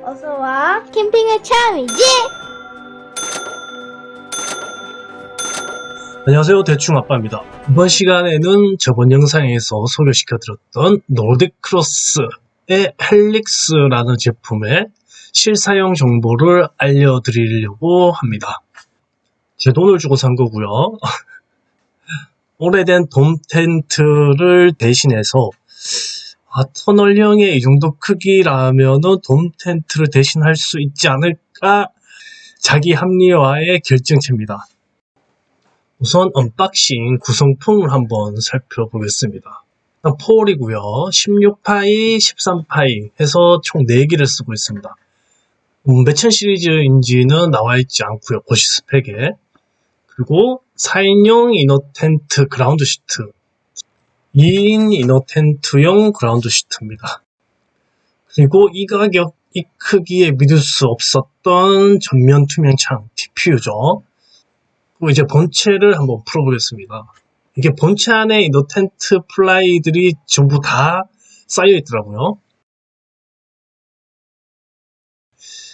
어서와. 캠핑의 참이지? 안녕하세요, 대충아빠입니다. 이번 시간에는 저번 영상에서 소개시켜드렸던 노르딕크로스의 헬릭스라는 제품의 실사용 정보를 알려드리려고 합니다. 제 돈을 주고 산 거고요. 오래된 돔 텐트를 대신해서 터널형의 이 정도 크기라면은 돔 텐트를 대신할 수 있지 않을까, 자기 합리화의 결정체입니다. 우선 언박싱 구성품을 한번 살펴보겠습니다. 폴이고요. 16파이, 13파이 해서 총 4개를 쓰고 있습니다. 몇천 시리즈인지는 나와있지 않고요. 고시 스펙에. 그리고 4인용 이너 텐트 그라운드 시트, 2인 이너 텐트용 그라운드 시트입니다. 그리고 이 가격, 이 크기에 믿을 수 없었던 전면 투명창 디퓨저. 그리고 이제 본체를 한번 풀어보겠습니다. 이게 본체 안에 이너 텐트 플라이들이 전부 다 쌓여 있더라고요.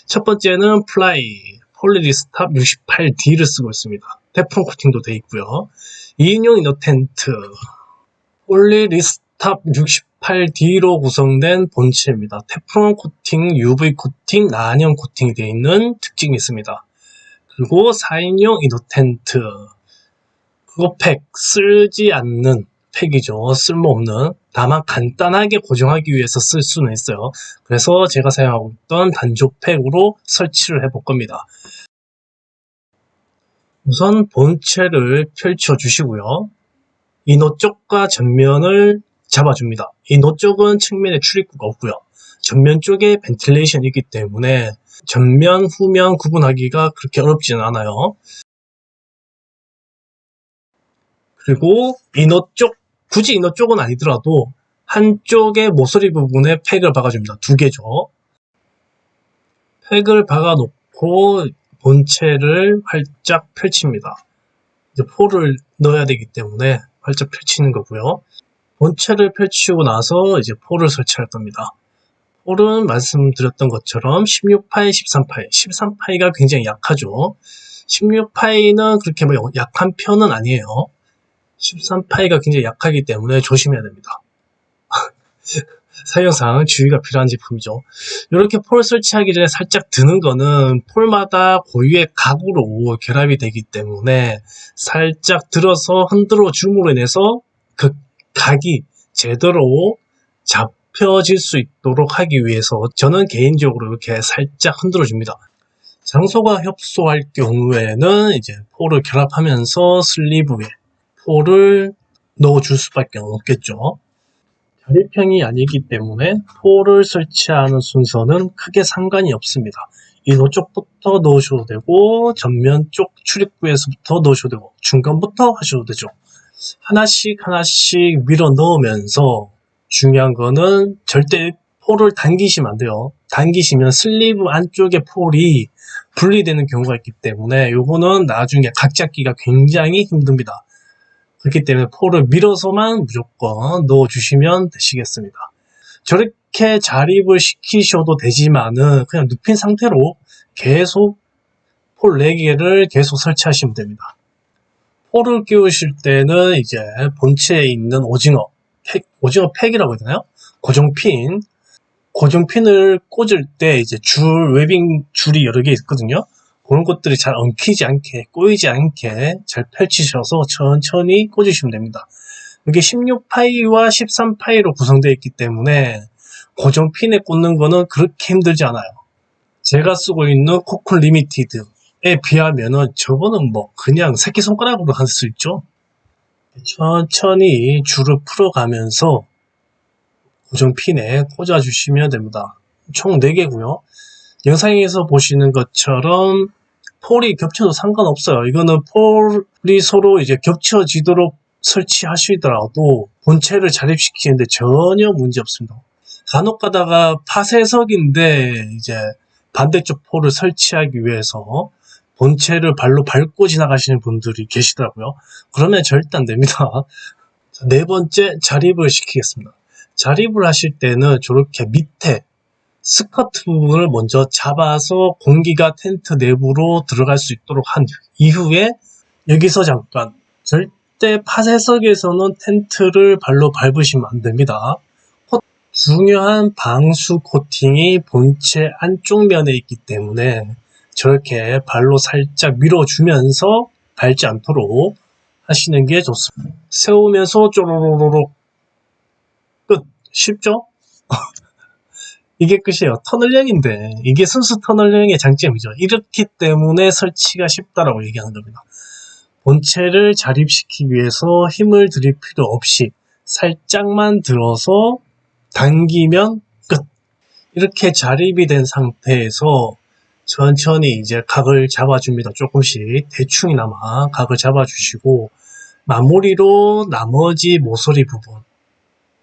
첫 번째는 플라이 폴리리스탑 68D를 쓰고 있습니다. 테프론 코팅도 되어 있고요. 2인용 이너 텐트 폴리리스탑 68D로 구성된 본체입니다. 테프론 코팅, UV 코팅, 나한형 코팅이 되어 있는 특징이 있습니다. 그리고 4인용 이너 텐트, 그거 팩, 쓰지 않는 팩이죠. 쓸모없는, 다만 간단하게 고정하기 위해서 쓸 수는 있어요. 그래서 제가 사용하고 있던 단조 팩으로 설치를 해볼 겁니다. 우선 본체를 펼쳐 주시고요. 이너 쪽과 전면을 잡아줍니다. 이너 쪽은 측면에 출입구가 없고요. 전면 쪽에 벤틸레이션이 있기 때문에 전면, 후면 구분하기가 그렇게 어렵지는 않아요. 그리고 이너 쪽, 굳이 이너 쪽은 아니더라도 한쪽의 모서리 부분에 팩을 박아줍니다. 2개죠. 팩을 박아놓고 본체를 활짝 펼칩니다. 이제 폴을 넣어야 되기 때문에 활짝 펼치는 거고요. 본체를 펼치고 나서 이제 폴을 설치할 겁니다. 폴은 말씀드렸던 것처럼 16파이, 13파이, 13파이가 굉장히 약하죠. 16파이는 그렇게 뭐 약한 편은 아니에요. 13파이가 굉장히 약하기 때문에 조심해야 됩니다. 사용상 주의가 필요한 제품이죠. 이렇게 폴 설치하기 전에 살짝 드는 거는 폴마다 고유의 각으로 결합이 되기 때문에 살짝 들어서 흔들어 줌으로 인해서 그 각이 제대로 잡혀질 수 있도록 하기 위해서 저는 개인적으로 이렇게 살짝 흔들어 줍니다. 장소가 협소할 경우에는 이제 폴을 결합하면서 슬리브에 폴을 넣어줄 수밖에 없겠죠. 자립형이 아니기 때문에 폴을 설치하는 순서는 크게 상관이 없습니다. 이너 쪽부터 넣으셔도 되고 전면 쪽 출입구에서부터 넣으셔도 되고 중간부터 하셔도 되죠. 하나씩 밀어 넣으면서 중요한 거는 절대 폴을 당기시면 안 돼요. 당기시면 슬리브 안쪽에 폴이 분리되는 경우가 있기 때문에 요거는 나중에 각 잡기가 굉장히 힘듭니다. 그렇기 때문에 폴을 밀어서만 무조건 넣어주시면 되시겠습니다. 저렇게 자립을 시키셔도 되지만은 그냥 눕힌 상태로 계속 폴 4개를 계속 설치하시면 됩니다. 폴을 끼우실 때는 이제 본체에 있는 오징어 팩이라고 해야 되나요? 고정핀을 꽂을 때 이제 웨빙 줄이 여러 개 있거든요. 그런 것들이 잘 엉키지 않게, 꼬이지 않게 잘 펼치셔서 천천히 꽂으시면 됩니다. 이게 16파이와 13파이로 구성되어 있기 때문에 고정핀에 꽂는 거는 그렇게 힘들지 않아요. 제가 쓰고 있는 코쿤 리미티드에 비하면은 저거는 뭐 그냥 새끼손가락으로 할 수 있죠. 천천히 줄을 풀어가면서 고정핀에 꽂아주시면 됩니다. 총 4개고요. 영상에서 보시는 것처럼 폴이 겹쳐도 상관없어요. 이거는 폴이 서로 이제 겹쳐지도록 설치하시더라도 본체를 자립시키는데 전혀 문제 없습니다. 간혹 가다가 파쇄석인데 이제 반대쪽 폴을 설치하기 위해서 본체를 발로 밟고 지나가시는 분들이 계시더라고요. 그러면 절대 안 됩니다. 자, 네 번째, 자립을 시키겠습니다. 자립을 하실 때는 저렇게 밑에 스커트 부분을 먼저 잡아서 공기가 텐트 내부로 들어갈 수 있도록 한 이후에 여기서 잠깐, 절대 파쇄석에서는 텐트를 발로 밟으시면 안 됩니다. 중요한 방수 코팅이 본체 안쪽 면에 있기 때문에 저렇게 발로 살짝 밀어주면서 밟지 않도록 하시는 게 좋습니다. 세우면서 쪼로로로록 끝. 쉽죠? 이게 끝이에요. 터널형인데 이게 순수 터널형의 장점이죠. 이렇기 때문에 설치가 쉽다라고 얘기하는 겁니다. 본체를 자립시키기 위해서 힘을 들일 필요 없이 살짝만 들어서 당기면 끝. 이렇게 자립이 된 상태에서 천천히 이제 각을 잡아줍니다. 조금씩 대충이나마 각을 잡아주시고 마무리로 나머지 모서리 부분,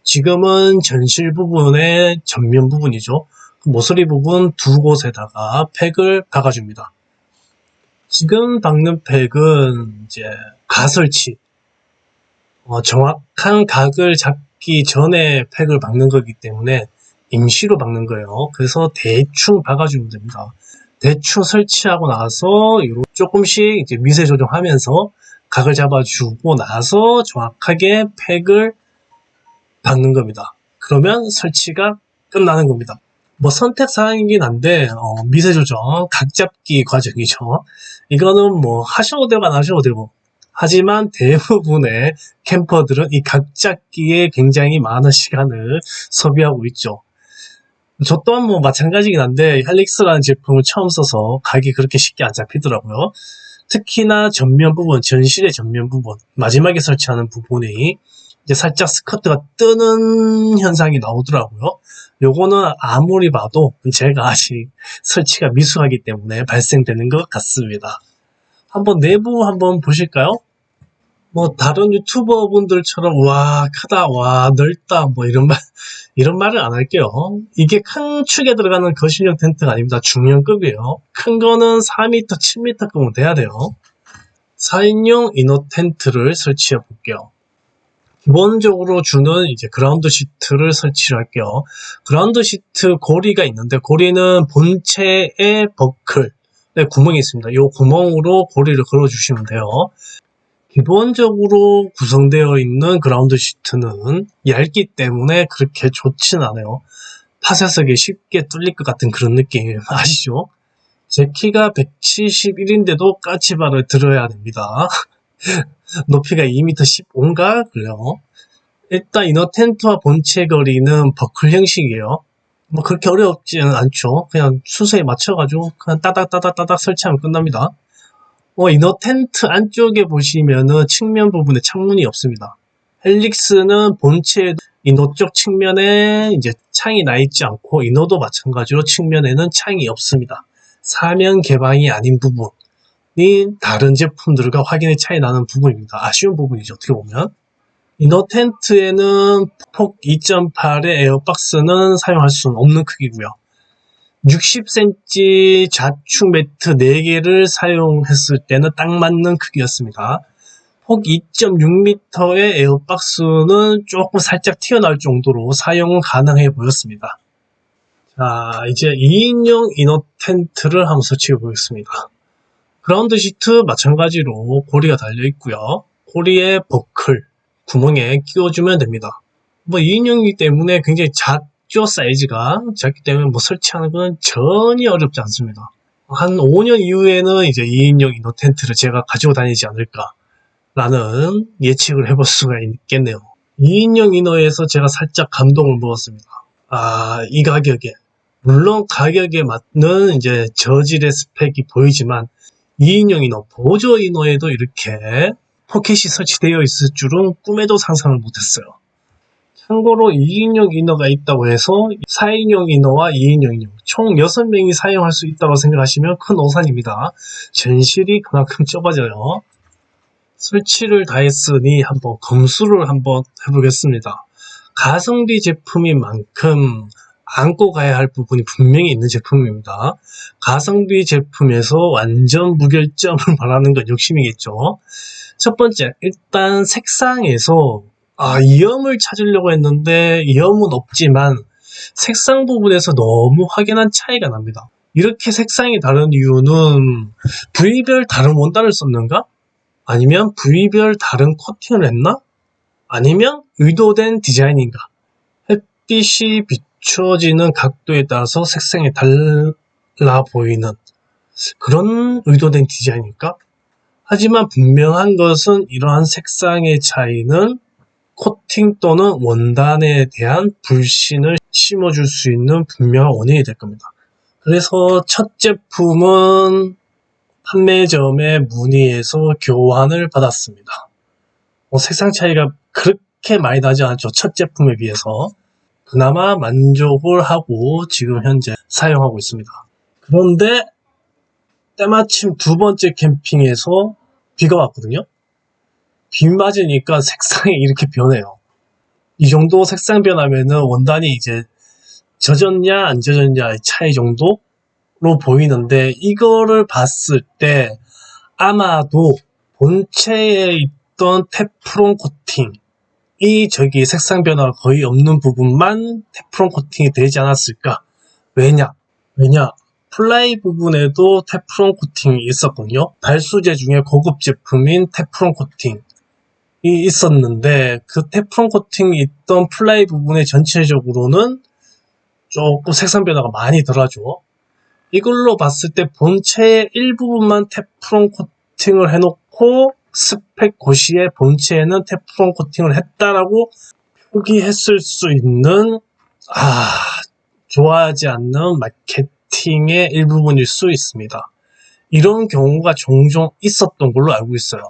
지금은 전실 부분의 전면 부분이죠. 그 모서리 부분 두 곳에다가 팩을 박아줍니다. 지금 박는 팩은 이제 가설치, 정확한 각을 잡기 전에 팩을 박는 거기 때문에 임시로 박는 거예요. 그래서 대충 박아주면 됩니다. 대충 설치하고 나서 조금씩 이제 미세 조정하면서 각을 잡아주고 나서 정확하게 팩을 박는 겁니다. 그러면 설치가 끝나는 겁니다. 뭐 선택사항이긴 한데 미세 조정, 각 잡기 과정이죠. 이거는 뭐 하셔도 되고 안 하셔도 되고, 하지만 대부분의 캠퍼들은 이 각 잡기에 굉장히 많은 시간을 소비하고 있죠. 저 또한 뭐 마찬가지긴 한데 헬릭스라는 제품을 처음 써서 각이 그렇게 쉽게 안 잡히더라고요. 특히나 전면 부분, 전실의 전면 부분, 마지막에 설치하는 부분이 이제 살짝 스커트가 뜨는 현상이 나오더라고요. 요거는 아무리 봐도 제가 아직 설치가 미숙하기 때문에 발생되는 것 같습니다. 한번 내부 한번 보실까요? 뭐 다른 유튜버 분들처럼 와 크다, 와 넓다, 뭐 이런 말을 안 할게요. 이게 큰 축에 들어가는 거실형 텐트가 아닙니다. 중형급이에요. 큰 거는 4m, 7m급은 돼야 돼요. 4인용 이너 텐트를 설치해 볼게요. 기본적으로 주는 이제 그라운드 시트를 설치를 할게요. 그라운드 시트 고리가 있는데, 고리는 본체의 버클에 구멍이 있습니다. 이 구멍으로 고리를 걸어 주시면 돼요. 기본적으로 구성되어 있는 그라운드 시트는 얇기 때문에 그렇게 좋진 않아요. 파쇄석에 쉽게 뚫릴 것 같은 그런 느낌 아시죠? 제 키가 171인데도 까치발을 들어야 됩니다. 높이가 2m 15인가? 그래요. 일단 이너 텐트와 본체 거리는 버클 형식이에요. 뭐 그렇게 어렵지는 않죠. 그냥 순서에 맞춰가지고 그냥 따닥따닥따닥 설치하면 끝납니다. 이너 텐트 안쪽에 보시면은 측면 부분에 창문이 없습니다. 헬릭스는 본체 이너 쪽 측면에 이제 창이 나 있지 않고, 이너도 마찬가지로 측면에는 창이 없습니다. 사면 개방이 아닌 부분이 다른 제품들과 확연히 차이 나는 부분입니다. 아쉬운 부분이죠, 어떻게 보면. 이너 텐트에는 폭 2.8의 에어박스는 사용할 수는 없는 크기고요. 60cm 자축 매트 4개를 사용했을 때는 딱 맞는 크기였습니다. 폭 2.6m의 에어박스는 조금 살짝 튀어나올 정도로 사용은 가능해 보였습니다. 자, 이제 2인용 이너 텐트를 한번 설치해 보겠습니다. 그라운드 시트 마찬가지로 고리가 달려 있고요. 고리에 버클, 구멍에 끼워주면 됩니다. 뭐 2인용이기 때문에 굉장히 작죠, 사이즈가. 작기 때문에 뭐 설치하는 건 전혀 어렵지 않습니다. 한 5년 이후에는 이제 2인용 이너 텐트를 제가 가지고 다니지 않을까라는 예측을 해볼 수가 있겠네요. 2인용 이너에서 제가 살짝 감동을 먹었습니다. 이 가격에. 물론 가격에 맞는 이제 저질의 스펙이 보이지만 2인용 이너, 보조 이너에도 이렇게 포켓이 설치되어 있을 줄은 꿈에도 상상을 못했어요. 참고로 2인용 이너가 있다고 해서 4인용 이너와 2인용 이너 총 6명이 사용할 수 있다고 생각하시면 큰 오산입니다. 전실이 그만큼 좁아져요. 설치를 다 했으니 한번 검수를 한번 해보겠습니다. 가성비 제품인 만큼 안고 가야 할 부분이 분명히 있는 제품입니다. 가성비 제품에서 완전 무결점을 말하는 건 욕심이겠죠. 첫 번째, 일단 색상에서 이염을 찾으려고 했는데 이염은 없지만 색상 부분에서 너무 확연한 차이가 납니다. 이렇게 색상이 다른 이유는 부위별 다른 원단을 썼는가? 아니면 부위별 다른 코팅을 했나? 아니면 의도된 디자인인가? 햇빛이 비춰지는 각도에 따라서 색상이 달라 보이는 그런 의도된 디자인일까? 하지만 분명한 것은 이러한 색상의 차이는 코팅 또는 원단에 대한 불신을 심어줄 수 있는 분명한 원인이 될 겁니다. 그래서 첫 제품은 판매점에 문의해서 교환을 받았습니다. 색상 차이가 그렇게 많이 나지 않죠. 첫 제품에 비해서. 그나마 만족을 하고 지금 현재 사용하고 있습니다. 그런데 때마침 두 번째 캠핑에서 비가 왔거든요. 비 맞으니까 색상이 이렇게 변해요. 이 정도 색상 변하면은 원단이 이제 젖었냐 안 젖었냐의 차이 정도로 보이는데, 이거를 봤을 때 아마도 본체에 있던 테프론 코팅이 저기 색상 변화가 거의 없는 부분만 테프론 코팅이 되지 않았을까. 왜냐 플라이 부분에도 테프론 코팅이 있었거든요. 발수제 중에 고급 제품인 테프론 코팅이 있었는데, 그 테프론 코팅이 있던 플라이 부분에 전체적으로는 조금 색상 변화가 많이 덜하죠. 이걸로 봤을 때 본체의 일부분만 테프론 코팅을 해놓고 스펙 고시의 본체에는 테프론 코팅을 했다라고 표기했을 수 있는 좋아하지 않는 마케팅의 일부분일 수 있습니다. 이런 경우가 종종 있었던 걸로 알고 있어요.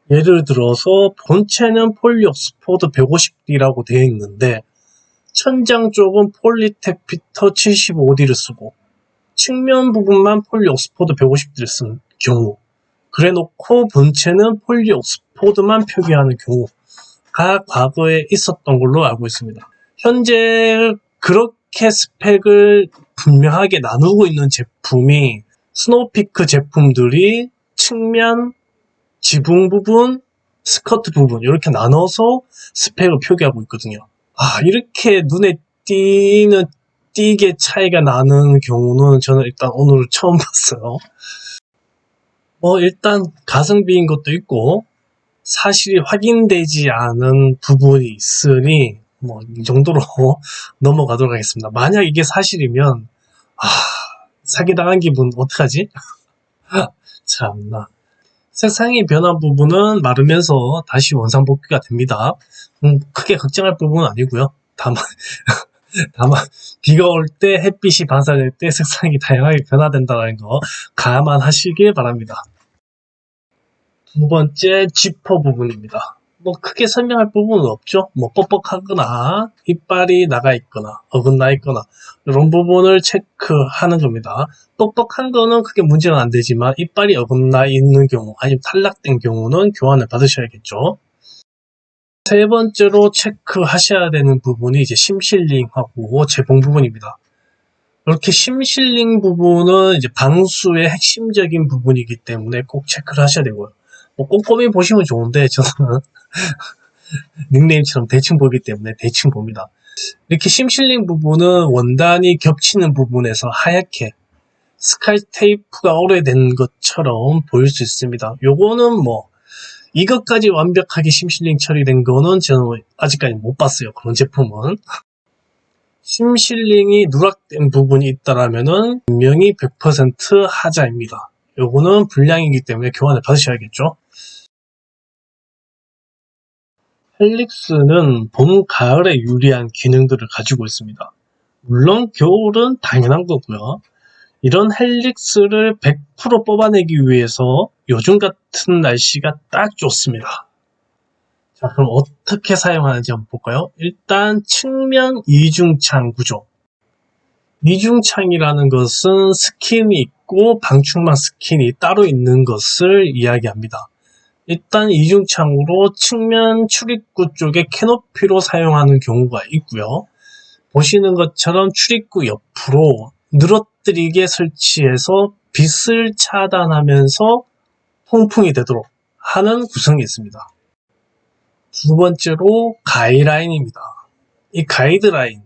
예를 들어서 본체는 폴리옥스포드 150D라고 되어 있는데 천장 쪽은 폴리텍피터 75D를 쓰고 측면 부분만 폴리옥스포드 150D를 쓴 경우, 그래놓고 본체는 폴리옥스포드만 표기하는 경우가 과거에 있었던 걸로 알고 있습니다. 현재 그렇게 스펙을 분명하게 나누고 있는 제품이 스노우피크 제품들이 측면, 지붕 부분, 스커트 부분 이렇게 나눠서 스펙을 표기하고 있거든요. 이렇게 눈에 띄게 차이가 나는 경우는 저는 일단 오늘 처음 봤어요. 일단 가성비인 것도 있고 사실이 확인되지 않은 부분이 있으니 이 정도로 넘어가도록 하겠습니다. 만약 이게 사실이면 사기당한 기분 어떡하지? 참나. 색상이 변한 부분은 마르면서 다시 원상복귀가 됩니다. 크게 걱정할 부분은 아니고요. 다만 비가 올 때 햇빛이 반사될 때 색상이 다양하게 변화된다는 거 감안하시길 바랍니다. 두 번째, 지퍼 부분입니다. 크게 설명할 부분은 없죠. 뻑뻑하거나 이빨이 나가 있거나 어긋나 있거나 이런 부분을 체크하는 겁니다. 뻑뻑한 거는 크게 문제는 안 되지만 이빨이 어긋나 있는 경우 아니면 탈락된 경우는 교환을 받으셔야겠죠. 세 번째로 체크하셔야 되는 부분이 이제 심실링하고 재봉 부분입니다. 이렇게 심실링 부분은 이제 방수의 핵심적인 부분이기 때문에 꼭 체크를 하셔야 되고요. 꼼꼼히 보시면 좋은데 저는 닉네임처럼 대충 보기 때문에 대충 봅니다. 이렇게 심실링 부분은 원단이 겹치는 부분에서 하얗게 스카이 테이프가 오래된 것처럼 보일 수 있습니다. 요거는 이것까지 완벽하게 심실링 처리된 거는 저는 아직까지 못 봤어요. 그런 제품은. 심실링이 누락된 부분이 있다라면은 분명히 100% 하자입니다. 요거는 불량이기 때문에 교환을 받으셔야겠죠. 헬릭스는 봄, 가을에 유리한 기능들을 가지고 있습니다. 물론 겨울은 당연한 거고요. 이런 헬릭스를 100% 뽑아내기 위해서 요즘 같은 날씨가 딱 좋습니다. 자, 그럼 어떻게 사용하는지 한번 볼까요? 일단 측면 이중창 구조. 이중창이라는 것은 스킨이 있고 방충망 스킨이 따로 있는 것을 이야기합니다. 일단 이중창으로 측면 출입구 쪽에 캐노피로 사용하는 경우가 있고요. 보시는 것처럼 출입구 옆으로 늘어뜨리게 설치해서 빛을 차단하면서 통풍이 되도록 하는 구성이 있습니다. 두 번째로 가이드라인입니다. 이 가이드라인은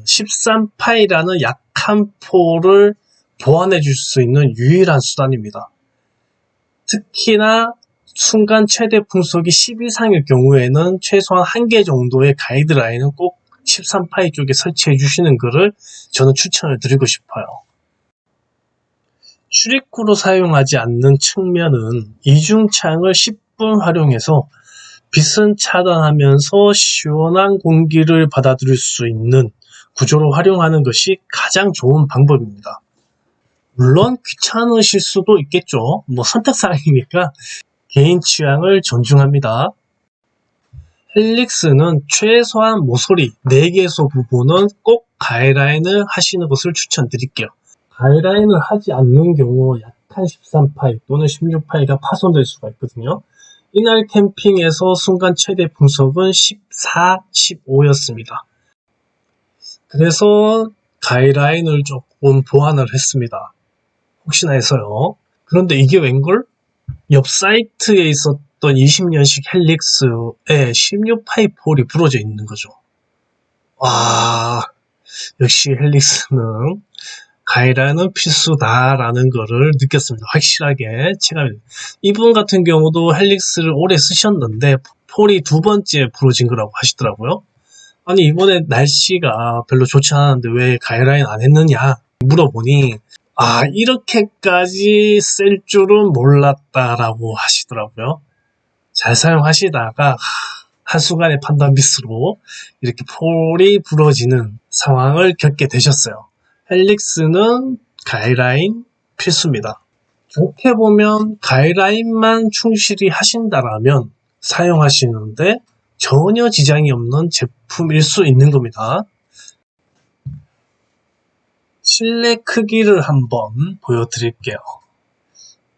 13파이라는 약한 폴을 보완해 줄 수 있는 유일한 수단입니다. 특히나 순간 최대 풍속이 10 이상일 경우에는 최소한 1개 정도의 가이드라인은 꼭 13파이 쪽에 설치해 주시는 것을 저는 추천을 드리고 싶어요. 출입구로 사용하지 않는 측면은 이중창을 10분 활용해서 빛은 차단하면서 시원한 공기를 받아들일 수 있는 구조로 활용하는 것이 가장 좋은 방법입니다. 물론 귀찮으실 수도 있겠죠. 선택사항이니까 개인 취향을 존중합니다. 헬릭스는 최소한 모서리 4개소 부분은 꼭 가이드라인을 하시는 것을 추천드릴게요. 가이드라인을 하지 않는 경우 약한 13파이 또는 16파이가 파손될 수가 있거든요. 이날 캠핑에서 순간 최대 풍속은 14, 15였습니다. 그래서 가이드라인을 조금 보완을 했습니다. 혹시나 해서요. 그런데 이게 웬걸? 옆 사이트에 있었던 20년식 헬릭스에 16파이 폴이 부러져 있는 거죠. 와, 역시 헬릭스는 가이드라인은 필수다라는 거를 느꼈습니다. 확실하게 체감이. 이분 같은 경우도 헬릭스를 오래 쓰셨는데 폴이 2번째 부러진 거라고 하시더라고요. 아니 이번에 날씨가 별로 좋지 않았는데 왜 가이드라인 안 했느냐 물어보니 이렇게까지 쓸 줄은 몰랐다라고 하시더라고요. 잘 사용하시다가 한순간의 판단 미스로 이렇게 폴이 부러지는 상황을 겪게 되셨어요. 헬릭스는 가이드라인 필수입니다. 좋게 보면 가이드라인만 충실히 하신다라면 사용하시는데 전혀 지장이 없는 제품일 수 있는 겁니다. 실내 크기를 한번 보여드릴게요.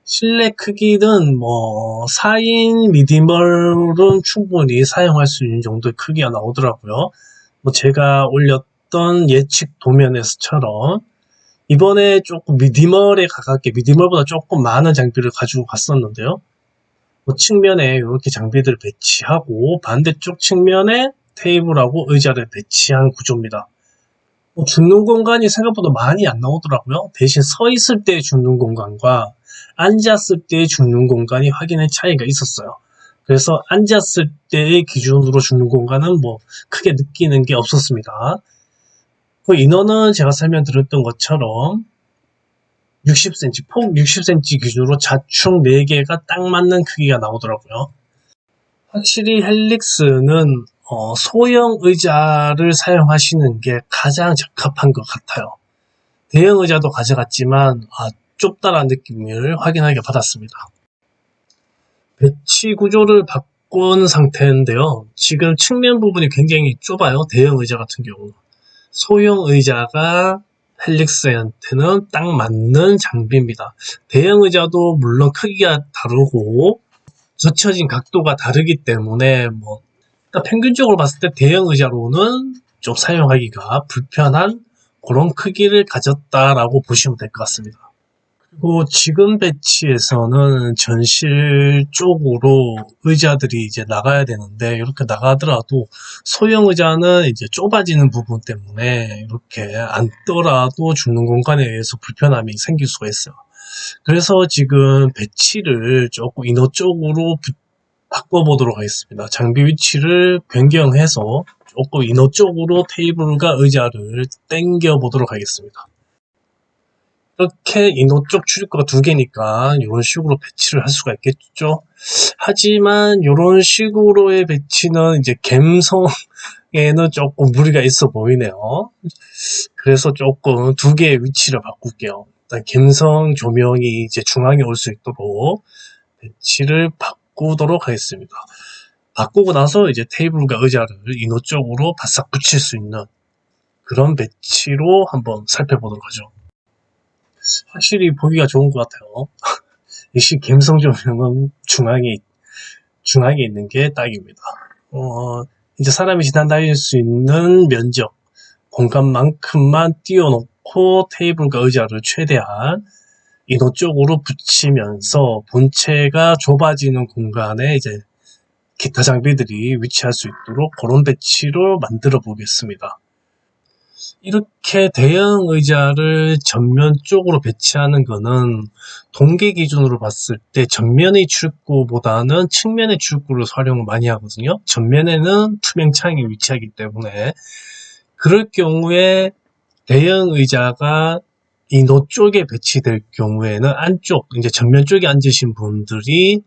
실내 크기는 4인 미디멀은 충분히 사용할 수 있는 정도의 크기가 나오더라고요. 제가 올렸던 예측 도면에서처럼 이번에 조금 미디멀에 가깝게 미디멀보다 조금 많은 장비를 가지고 갔었는데요. 측면에 이렇게 장비들을 배치하고 반대쪽 측면에 테이블하고 의자를 배치한 구조입니다. 죽는 공간이 생각보다 많이 안 나오더라고요. 대신 서 있을 때의 죽는 공간과 앉았을 때의 죽는 공간이 확연히 차이가 있었어요. 그래서 앉았을 때의 기준으로 죽는 공간은 크게 느끼는 게 없었습니다. 그 인원은 제가 설명드렸던 것처럼 60cm, 폭 60cm 기준으로 좌측 4개가 딱 맞는 크기가 나오더라고요. 확실히 헬릭스는 소형 의자를 사용하시는 게 가장 적합한 것 같아요. 대형 의자도 가져갔지만 좁다라는 느낌을 확연하게 받았습니다. 배치 구조를 바꾼 상태인데요. 지금 측면 부분이 굉장히 좁아요. 대형 의자 같은 경우. 소형 의자가 헬릭스한테는 딱 맞는 장비입니다. 대형 의자도 물론 크기가 다르고 젖혀진 각도가 다르기 때문에 그러니까 평균적으로 봤을 때 대형 의자로는 좀 사용하기가 불편한 그런 크기를 가졌다라고 보시면 될 것 같습니다. 그리고 지금 배치에서는 전실 쪽으로 의자들이 이제 나가야 되는데 이렇게 나가더라도 소형 의자는 이제 좁아지는 부분 때문에 이렇게 앉더라도 죽는 공간에 의해서 불편함이 생길 수가 있어요. 그래서 지금 배치를 조금 인호 쪽으로 바꿔보도록 하겠습니다. 장비 위치를 변경해서 조금 인호 쪽으로 테이블과 의자를 당겨 보도록 하겠습니다. 이렇게 인호 쪽 출입구가 2개니까 이런 식으로 배치를 할 수가 있겠죠. 하지만 이런 식으로의 배치는 이제 갬성에는 조금 무리가 있어 보이네요. 그래서 조금 2개의 위치를 바꿀게요. 일단 갬성 조명이 이제 중앙에 올 수 있도록 배치를 바꾸도록 하겠습니다. 바꾸고 나서 이제 테이블과 의자를 인호 쪽으로 바싹 붙일 수 있는 그런 배치로 한번 살펴보도록 하죠. 확실히 보기가 좋은 것 같아요. 역시 갬성 조명은 중앙에 있는 게 딱입니다. 이제 사람이 지나다닐 수 있는 면적, 공간만큼만 띄워놓고 테이블과 의자를 최대한 인호 쪽으로 붙이면서 본체가 좁아지는 공간에 이제 기타 장비들이 위치할 수 있도록 그런 배치로 만들어 보겠습니다. 이렇게 대형 의자를 전면 쪽으로 배치하는 거는 동계 기준으로 봤을 때 전면의 출구보다는 측면의 출구를 활용을 많이 하거든요. 전면에는 투명 창이 위치하기 때문에 그럴 경우에 대형 의자가 인호 쪽에 배치될 경우에는 안쪽, 이제 전면 쪽에 앉으신 분들이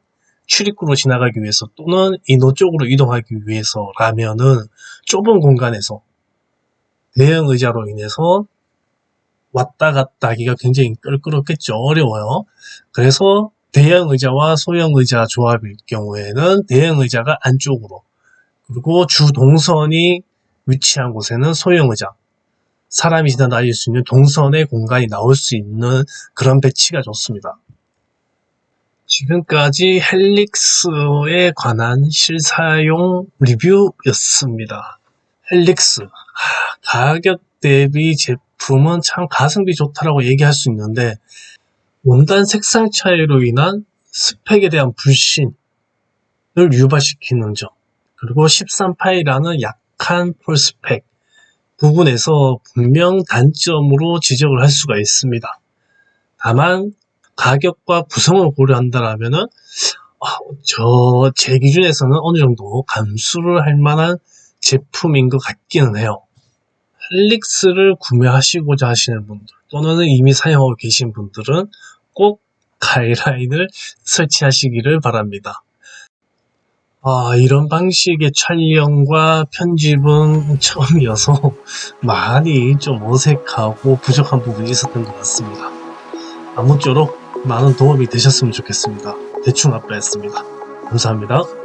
출입구로 지나가기 위해서 또는 인호 쪽으로 이동하기 위해서라면은 좁은 공간에서 대형 의자로 인해서 왔다 갔다 하기가 굉장히 껄끄럽겠죠. 어려워요. 그래서 대형 의자와 소형 의자 조합일 경우에는 대형 의자가 안쪽으로, 그리고 주 동선이 위치한 곳에는 소형 의자, 사람이 지나다닐 수 있는 동선의 공간이 나올 수 있는 그런 배치가 좋습니다. 지금까지 헬릭스에 관한 실사용 리뷰였습니다. 헬릭스, 가격 대비 제품은 참 가성비 좋다라고 얘기할 수 있는데 원단 색상 차이로 인한 스펙에 대한 불신을 유발시키는 점, 그리고 13파이라는 약한 폴 스펙 부분에서 분명 단점으로 지적을 할 수가 있습니다. 다만 가격과 구성을 고려한다라면은 제 기준에서는 어느 정도 감수를 할 만한 제품인 것 같기는 해요. 헬릭스를 구매하시고자 하시는 분들 또는 이미 사용하고 계신 분들은 꼭 가이드라인을 설치하시기를 바랍니다. 이런 방식의 촬영과 편집은 처음이어서 많이 좀 어색하고 부족한 부분이 있었던 것 같습니다. 아무쪼록 많은 도움이 되셨으면 좋겠습니다. 대충 아빠였습니다. 감사합니다.